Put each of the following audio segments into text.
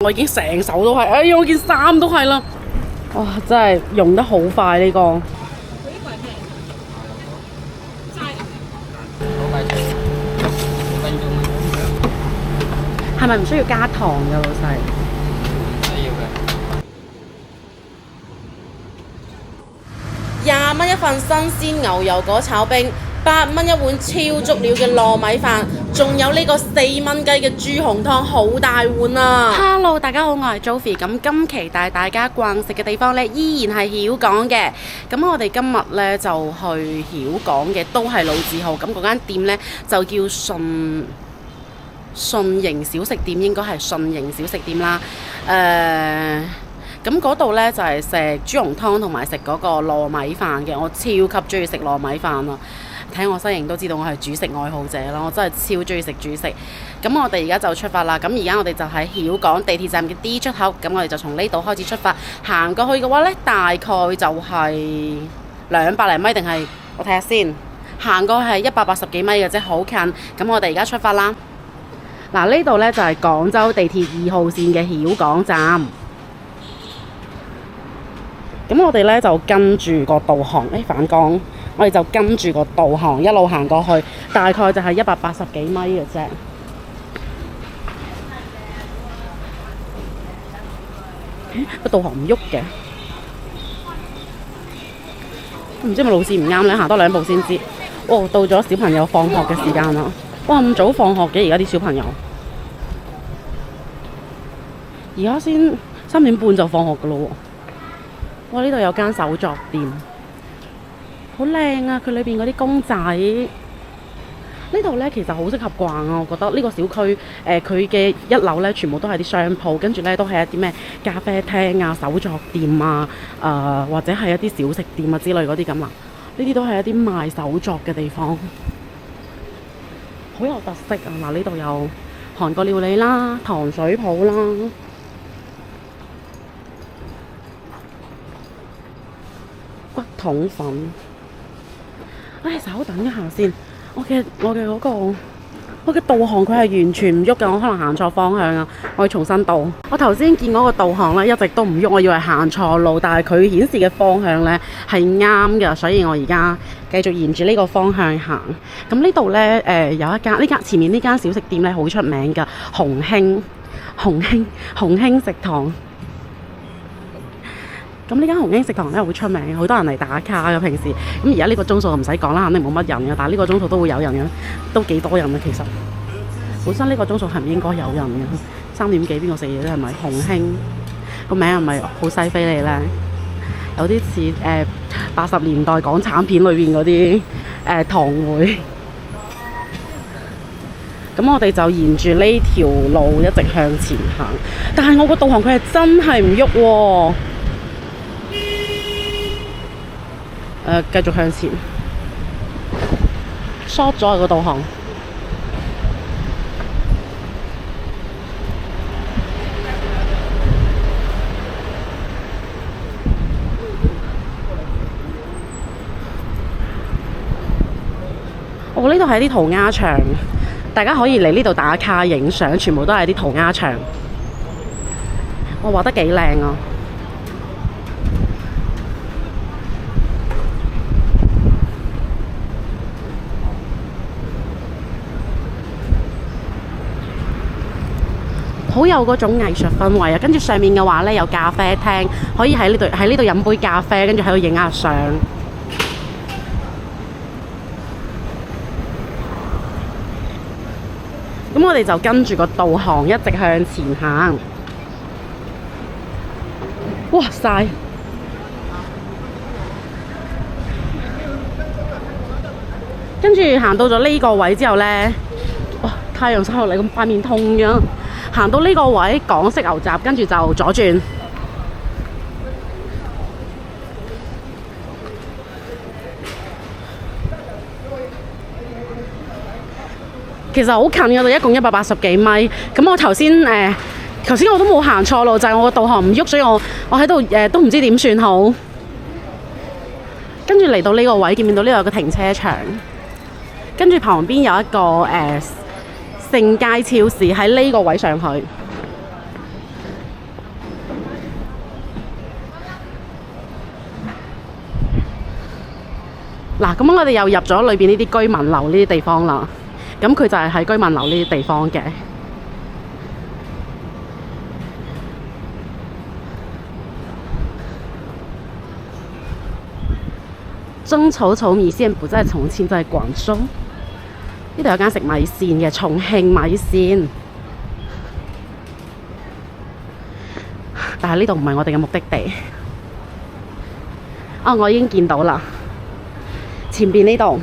我已經成手都係，哎呀我件衫都係啦，哇真係用得好快呢個。好快脆，5分鐘係咪唔需要加糖㗎老細？需要嘅。20蚊一份新鮮牛油果炒冰，8蚊一碗超足料嘅糯米飯，仲有呢個4蚊雞嘅豬紅湯，好大碗啊 Hello， 大家好，我係 Joey。咁今期帶大家逛食嘅地方呢，依然係曉港嘅。咁我哋今日呢，就去曉港嘅，都係老字號。咁嗰間店呢，就叫順營小食店，應該係順營小食店啦。咁嗰度呢，就係食豬紅湯同埋食嗰個糯米飯嘅。我超級中意食糯米飯啊！睇我身形都知道我係主食愛好者啦，我真係超中意食主食。咁我哋而家就出發啦。咁而家我哋就喺曉港地鐵站嘅 D 出口。咁我哋就從呢度開始出發，行過去嘅話呢，大概就係200零米，定係我睇下先。行過去係180幾米嘅啫，好近。咁我哋而家出發啦。嗱，呢度呢就係廣州地鐵2號線嘅曉港站。咁我哋呢就跟住個導航，反光，我哋就跟住個導航一路行過去，大概就係180幾米嘅啫。個導航唔喐嘅，唔知係咪路線唔啱咧？行多2步先知。哦，到咗小朋友放學嘅時間啦！哇，咁早放學嘅而家啲小朋友，而家先3點半就放學噶咯喎！哇！呢度有間手作店，好靚啊！佢裏邊嗰啲公仔，呢度呢其實好適合逛啊！我覺得呢個小區佢嘅1樓呢全部都係啲商鋪，跟住呢都係一啲咩咖啡廳啊、手作店啊、或者係一啲小食店啊之類嗰啲咁啊。呢啲都係一啲賣手作嘅地方，好有特色啊！嗱，呢度有韓國料理啦、糖水鋪啦。骨桶粉，稍等一下先。我嘅導航佢係完全唔喐嘅，我可能行錯方向啊！我要重新導。我頭先見嗰個導航咧一直都唔喐，我以為行錯路，但係佢顯示嘅方向咧係啱嘅，所以我而家繼續沿住呢個方向行。咁呢度咧有一間前面呢間小食店咧好出名㗎，紅興食堂。咁呢間紅興食堂咧好出名，好多人嚟打卡嘅平時。咁而家呢個鐘數就唔使講啦，肯定冇乜人嘅。但係呢個鐘數都會有人嘅，都幾多人嘅其實。本身呢個鐘數係唔應該有人嘅，3點幾邊個食嘢咧？係咪紅興個名係咪好西非嚟咧？有啲似80年代港產片裏邊嗰啲堂會。咁我哋就沿住呢條路一直向前行，但係我個導航佢係真係唔喐喎。繼續向前 ，short 咗個導航。我呢度係啲塗鴉牆，大家可以嚟呢度打卡影相，全部都係啲塗鴉牆。我畫得幾靚啊！好有嗰種藝術氛圍啊！跟住上面嘅話呢，有咖啡廳，可以喺呢度飲杯咖啡，跟住喺度影下相。咁我哋就跟住個導航一直向前行。哇晒！跟住行到咗呢個位之後呢，哇！太陽曬落嚟咁塊面痛嘅。行到呢個位港式牛雜，跟住就左轉。其實好近嘅，度一共180幾米。咁我頭先我都冇行錯路，就係我個導航唔喐，所以我喺度都唔知點算好。跟住嚟到呢個位，見唔見到呢度有個停車場？跟住旁邊有一個聖佳超市，喺呢個位上去。嗱，咁我哋又入咗裏邊呢啲居民樓呢啲地方啦。咁佢就係喺居民樓呢啲地方嘅。蒸草草米線不在重慶，在廣州。呢度有間食米線嘅，重慶米線。但係呢度唔係我哋嘅目的地。啊，我已經見到啦，前邊呢度。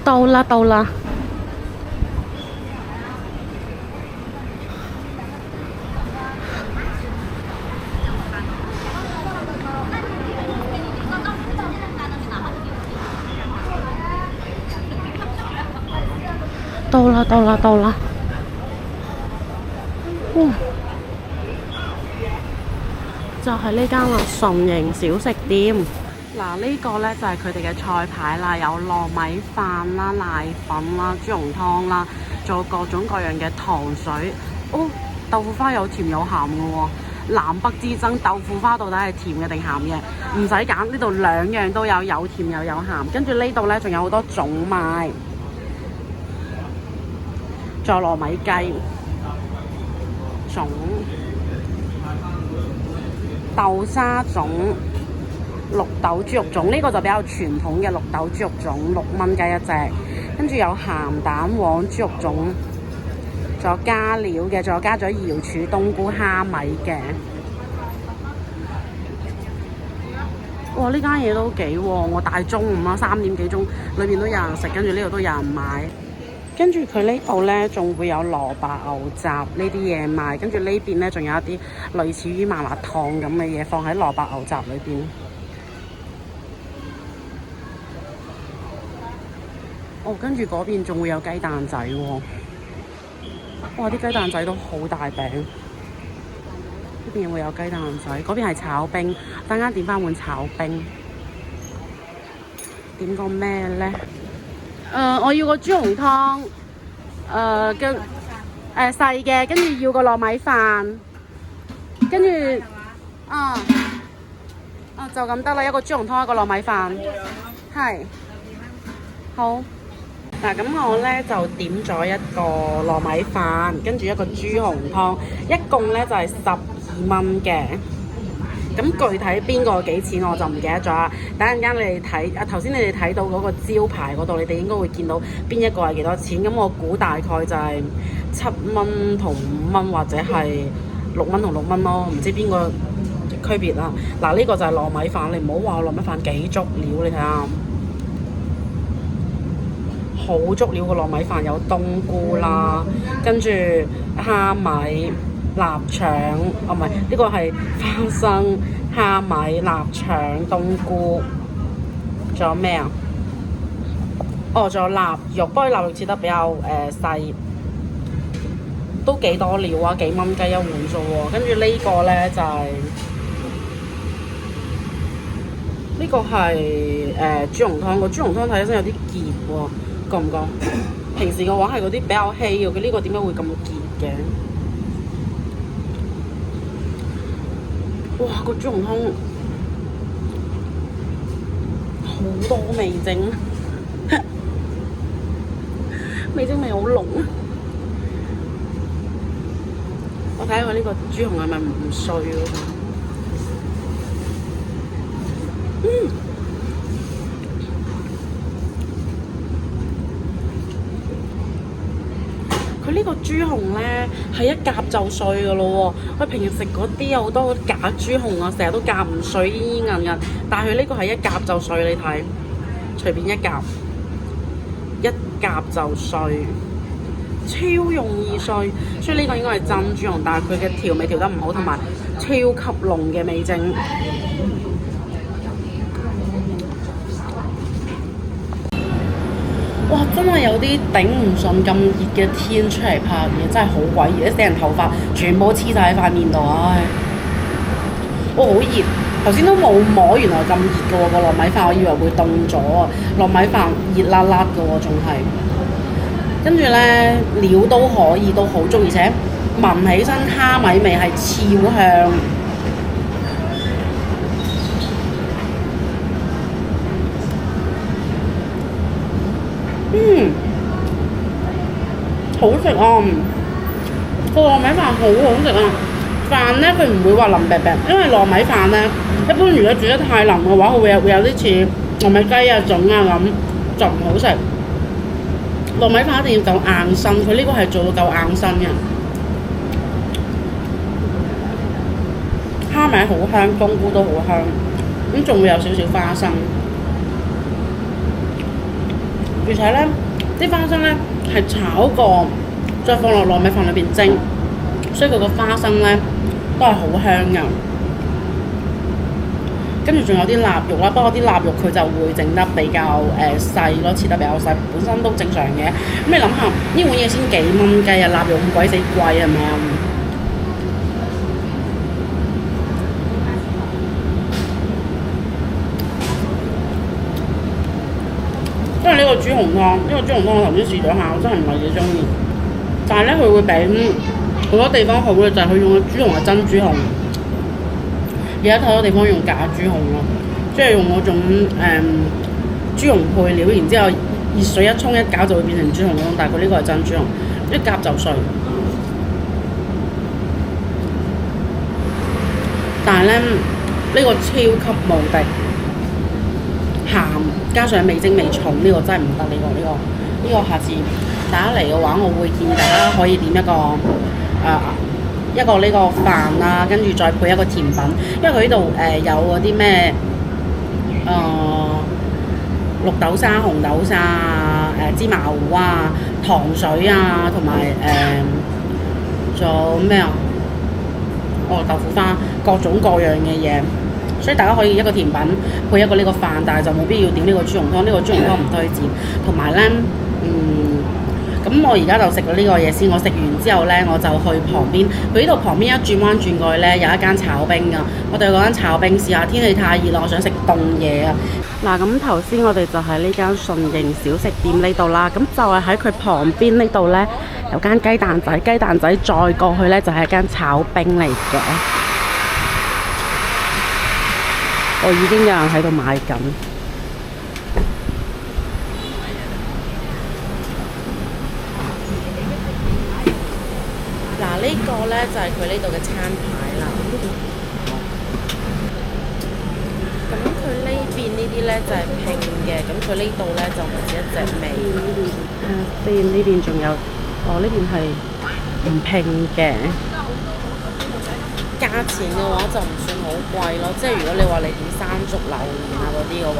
到啦到啦，到啦到啦到啦，就係呢間啦，純型小食店。嗱，呢個呢就係佢哋嘅菜牌啦，有糯米飯啦、瀨粉啦、豬紅湯啦，仲有各種各樣嘅糖水。哦，豆腐花有甜有鹹嘅喎。南北之爭，豆腐花到底係甜嘅定鹹嘅？唔使揀，呢度兩樣都有，有甜又有鹹。跟住呢度呢，仲有好多粽賣，仲有糯米雞粽、豆沙粽。綠豆豬肉粽呢個就比較傳統嘅綠豆豬肉粽，6蚊雞一隻。跟住有鹹蛋黃豬肉粽，仲有加料嘅，仲有加咗瑤柱、冬菇、蝦米嘅。哇！呢間嘢都幾旺喎，大中午啦，3點幾鐘，裏邊都有人食，跟住呢度都有人買。跟住佢呢度呢，仲會有蘿蔔牛雜呢啲嘢賣，跟住呢邊呢，仲有一啲類似於麻辣燙咁嘅嘢放喺蘿蔔牛雜裏邊。哦，跟住嗰邊仲會有雞蛋仔喎。哇！啲雞蛋仔都好大餅。呢邊會有雞蛋仔，嗰邊係炒冰。等間點翻碗炒冰。點個咩呢？我要個豬紅湯。跟細嘅，跟住要個糯米飯。跟住就咁得啦，一個豬紅湯，一個糯米飯。係。好。嗱，咁我咧就點咗一個糯米飯，跟住一個豬紅湯，一共咧就係12蚊嘅。咁具體邊個幾錢我就唔記得咗啦。等陣間你哋睇頭先你哋睇到嗰個招牌嗰度，你哋應該會見到邊一個係幾多錢。咁我估大概就係7蚊同5蚊，或者係6蚊同6蚊咯，唔知邊個區別啦。嗱，呢個就係糯米飯，你唔好話我糯米飯幾足料，你睇下。好足料個糯米飯，有冬菇啦，跟住蝦米、臘腸，唔係呢個係花生、蝦米、臘腸、冬菇，仲有咩啊？哦，仲有臘肉，不過臘肉切得比較細，都幾多料啊，幾蚊雞一碗啫喎。跟住呢個咧就係、呢個係豬紅湯，個豬紅湯睇起身有啲澀喎。覺唔覺？平時嘅話係嗰啲比較稀嘅，佢呢個點解會咁結嘅？哇！個豬紅湯好多味精，味精味好濃。我睇下佢呢個豬紅係咪唔碎咯？佢呢個豬紅咧係一夾就碎噶咯喎，佢平時食嗰啲有好多假豬紅啊，成日都夾唔碎，煙煙韌韌，但係佢呢個係一夾就碎，你睇，隨便一夾就碎，超容易碎，所以呢個應該係真豬紅，但係佢嘅調味調得唔好，同埋超級濃嘅味精。哇！真係有啲頂唔順咁熱嘅天出嚟拍嘢，真係好鬼熱！啲死人頭髮全部黐晒喺塊面度，唉！哇，好熱！頭先都冇摸，原來咁熱嘅喎個糯米飯，我以為會凍咗啊！糯米飯熱辣辣嘅喎，仲係。跟住咧料都可以，都好足，而且聞起身蝦米味係超香。好食啊！個糯米飯好好食啊！飯咧佢唔會話腍病病，因為糯米飯咧一般如果煮得太腍嘅話，佢會有啲似糯米雞啊、粽啊咁，就唔好食。糯米飯一定要夠硬身，佢呢個係做到夠硬身嘅。蝦米好香，冬菇都好香，咁仲會有少少花生，而且咧啲花生咧係炒過，再放落糯米飯裏邊蒸，所以佢個花生咧都係好香㗎。跟住仲有啲臘肉啦，不過啲臘肉佢就會整得比較細咯，切得比較細，本身都正常嘅。咁你諗下，呢碗嘢先幾蚊雞啊，臘肉咁鬼死貴係咪啊？因為呢個豬紅湯我頭先試咗下，我真係唔係幾中意。但係咧，佢會比好多地方好嘅就係佢用嘅豬紅係真豬紅。而家好多地方用假豬紅咯，即係用嗰種豬紅配料，然之後熱水一沖一攪就會變成豬紅咯。但係佢呢個係真豬紅，一夾就碎。但係咧，呢個超級無敵鹹，加上味精味重，呢個真係唔得。呢個下次大家嚟嘅話，我會建議大家可以點一個呢個飯啦，跟住再配一個甜品，因為佢呢度有嗰啲咩綠豆沙、紅豆沙啊、芝麻糊啊、糖水啊，同埋仲有咩啊？豆腐花，各種各樣嘅嘢，所以大家可以一個甜品配一個呢個飯，但係就冇必要點呢個豬紅湯，呢個豬紅湯唔推薦。同埋咧，咁我而家就食咗呢個嘢先，我食完之後咧，我就去旁邊，佢呢度旁邊一轉彎轉過去咧，有一間炒冰㗎，我哋去嗰間炒冰試下。天氣太熱啦，我想食凍嘢啊！嗱，咁頭先我哋就喺呢間順盈小食店呢度啦，咁就係喺佢旁邊呢度咧有間雞蛋仔，再過去咧就係一間炒冰嚟嘅。我已經有人喺度買緊。嗱，呢個咧就係佢呢度嘅餐牌啦。咁佢呢邊呢啲咧就係拼嘅，咁佢呢度咧就唔止一隻味。呢邊仲有，呢邊係唔拼嘅。價錢嘅話就唔算好貴咯，即係如果你話你點山竹榴蓮啊嗰啲嘅話，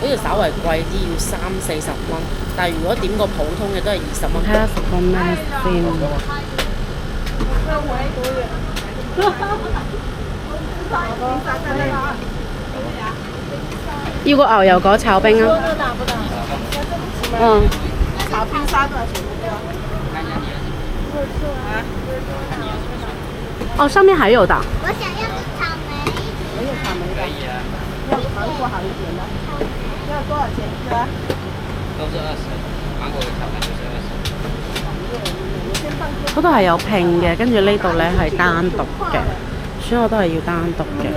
好似稍為貴啲，要30-40蚊。但係如果點個普通嘅都係20蚊。睇下食個咩先？要個牛油果炒冰啊！炒冰沙多少錢？哦，上面還有的。我想要草莓。沒有草莓的。可以啊。要芒果好一點的。要多少錢一個？都是20，芒果嘅炒飯就是20。嗰度係有拼嘅，跟住呢度咧係單獨嘅，所以我都係要單獨嘅。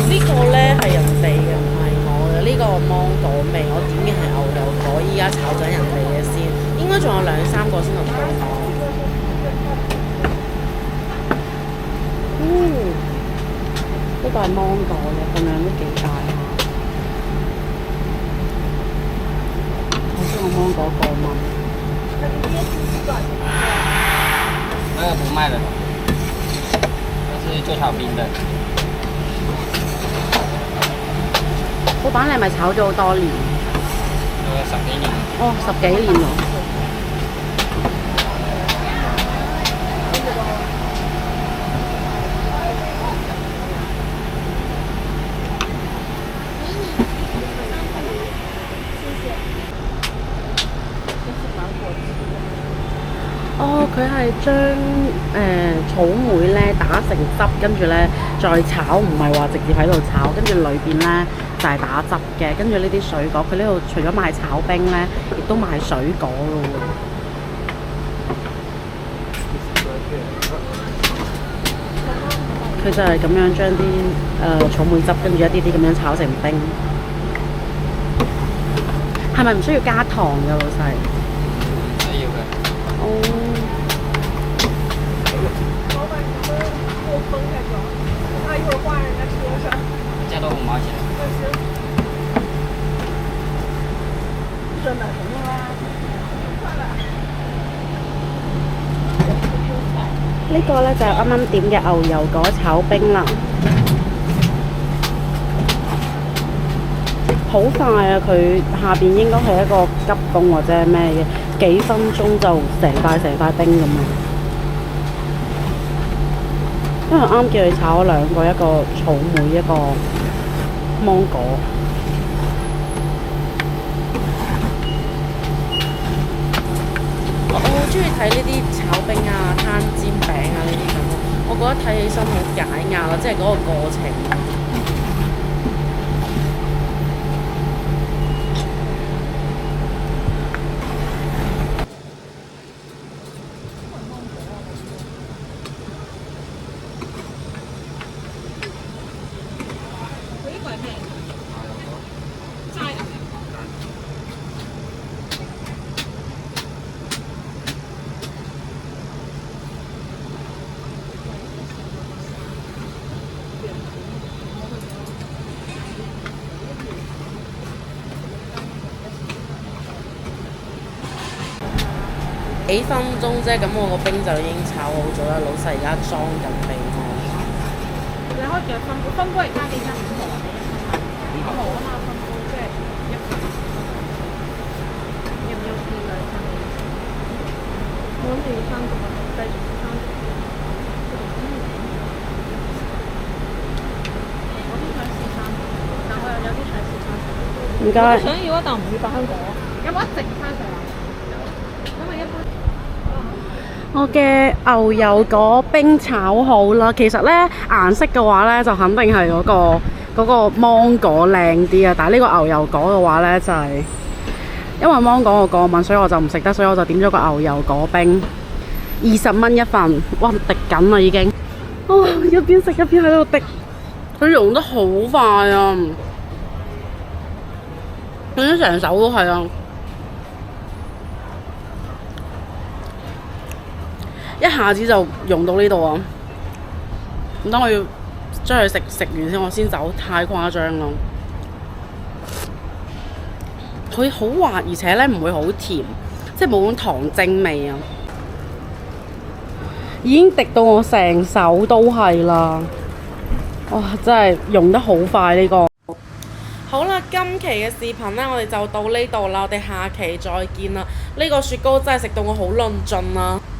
呢個咧係人哋嘅，唔係我嘅。呢個芒果味，我點嘅係牛油果，依家炒緊人哋嘅先，應該仲有2-3個先輪到我。呢個係芒果嘅，份量都幾大。我芒果過蚊。那個不賣的，那是做炒冰的。老闆，你係咪炒咗好多年10幾年。哦，10幾年咯。哦，佢係將草莓咧打成汁，跟住咧再炒，唔係話直接喺度炒，跟住裏邊咧就係打汁嘅。跟住呢啲水果，佢呢度除咗賣炒冰咧，亦都賣水果咯喎。佢佢就係咁樣將啲草莓汁跟住一啲啲咁樣炒成冰。係咪唔需要加糖㗎，老細？需要嘅。哦。加多5毛錢。呢個呢，就係啱啱點嘅牛油果炒冰啦，好快啊！佢下邊應該係一個急凍或者係咩嘅，幾分鐘就成塊冰咁樣。因為啱叫你炒咗兩個，一個草莓，一個芒果。我好中意睇呢啲炒冰啊、攤煎餅啊呢啲咁咯，我覺得睇起身好解壓咯，即係嗰個過程。幾分鐘啫，咁我個冰就已經炒好咗啦。老細而家裝緊俾我。然後嘅分煲而家幾斤？5毫啊？5毫啊嘛，分煲即係1份。要唔要試兩份？我諗住要3個，繼續3個。我都想試3個，但我又有啲想試3個。唔該。想要啊，但唔要百香果。有冇一整翻上嚟？因為一般。我嘅牛油果冰炒好啦，其實呢，顏色嘅話呢，就肯定係嗰個芒果靚啲啊，但係呢個牛油果嘅話呢，就係因為芒果我過敏，所以我就唔食得，所以我就點咗個牛油果冰，20蚊一份，哇滴緊啦已經，一邊食一邊喺度滴，佢溶得好快啊，佢啲成手都係啊！一下子就溶到呢度啊！唔等我要將佢食完先，我先走，太誇張啦！佢好滑，而且咧唔會好甜，即係冇種糖精味啊！已經滴到我成手都係啦！哇，真係溶得好快呢個。好啦，今期嘅視頻呢，我哋就到呢度啦，我哋下期再見啦！呢個雪糕真係食到我好論盡啊！